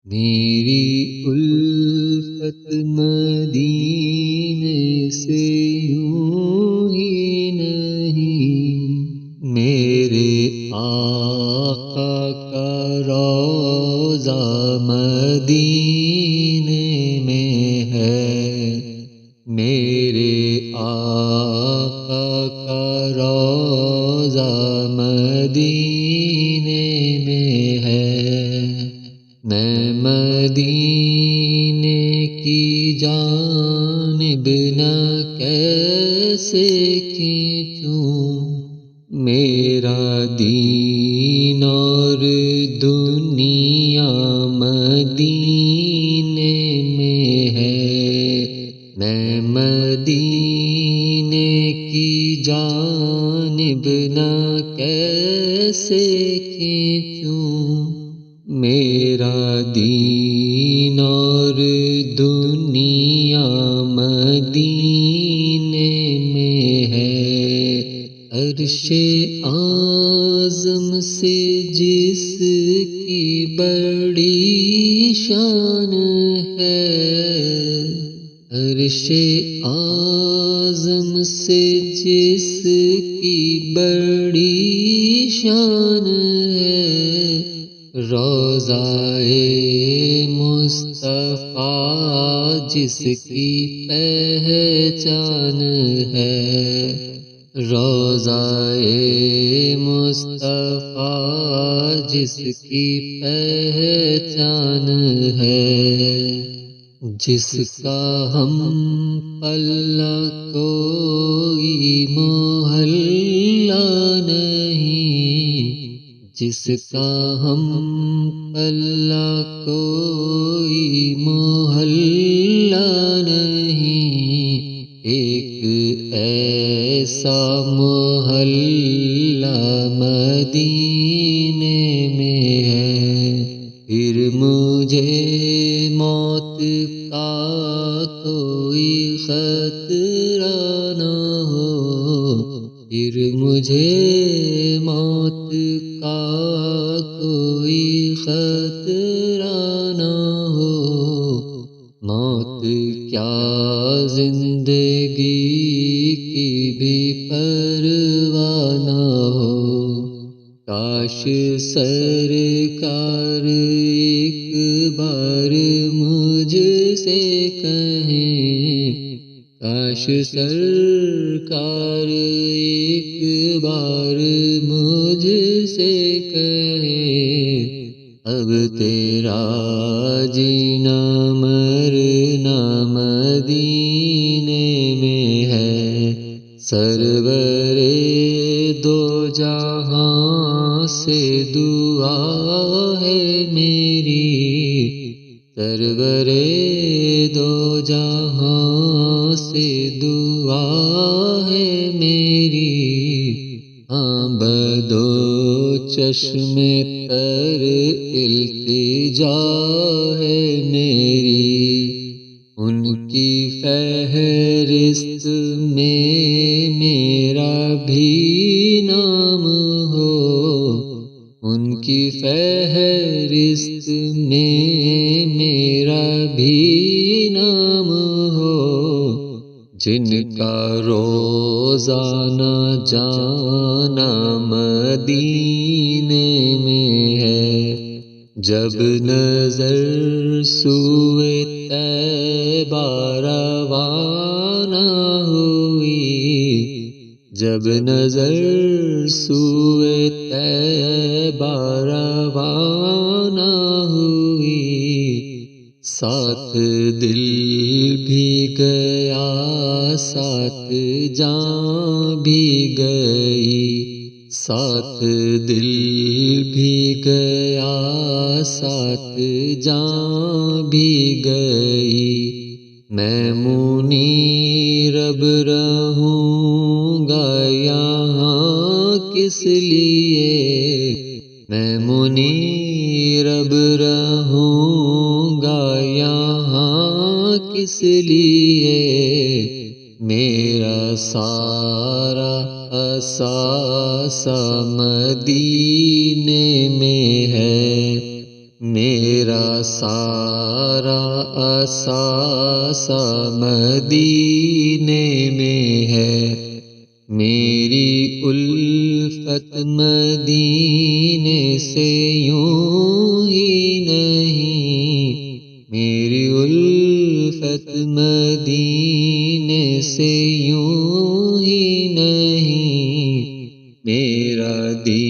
میری الفت مدینے سے یوں ہی نہیں، میرے آقا کا روضہ مدینے میں ہے، میرے آقا کا روضہ مدینے میں ہے۔ میں مدینے کی جانب نہ کیسے کھینچوں، میرا دین اور دنیا مدینے میں ہے، میں مدینے کی جانب نہ کیسے کھینچوں، میرا دین اور دنیا مدینے میں ہے۔ عرش اعظم سے جس کی بڑی شان ہے، عرش اعظم سے جس کی بڑی شان ہے، روضہ مصطفیٰ جس کی پہچان ہے، روضہ مصطفیٰ جس کی پہچان ہے، جس کا ہم پلہ کوئی محلہ نہیں، جس کا ہم پلہ کوئی محلہ نہیں، ایک ایسا محلہ مدینے میں ہے۔ پھر مجھے موت کا کوئی خطرہ نہ ہو، پھر مجھے موت کا کوئی خطرہ نہ ہو، موت کیا زندگی کی بھی پرواہ نہ ہو۔ کاش سرکار ایک بار مجھ سے کہیں، کاش سرکار ایک بار مجھ سے کہیں، اب تیرا جینا مرنا مدینے میں ہے۔ سرور دو جہاں سے دعا ہے میری، سرور دو جہاں سے دعا ہے میری، ہاں بدو چشم تر التجا ہے میری، ان کی فہرست میں میرا بھی نام ہو، ان کی فہرست میں میرا بھی نام ہو، جن کا روزانہ جانا مدینے میں ہے۔ جب نظر سوئے طیبہ روانہ ہوئی، جب نظر سوئے طیبہ روانہ ہوئی، ساتھ دل بھی گیا ساتھ جان بھی گئی، ساتھ دل بھی گیا ساتھ جان بھی گئی، میں منیرب رہوں گا یہاں کس لیے، میں منیرب رہوں گا یہاں کس لیے، میرا سارا اثاثہ مدینے میں ہے، میرا سارا اثاثہ مدینے میں ہے، میری الفت مدینے سے یوں ہی نہیں، میری الفت مدینے سے یوں ہی نہیں، میرا دین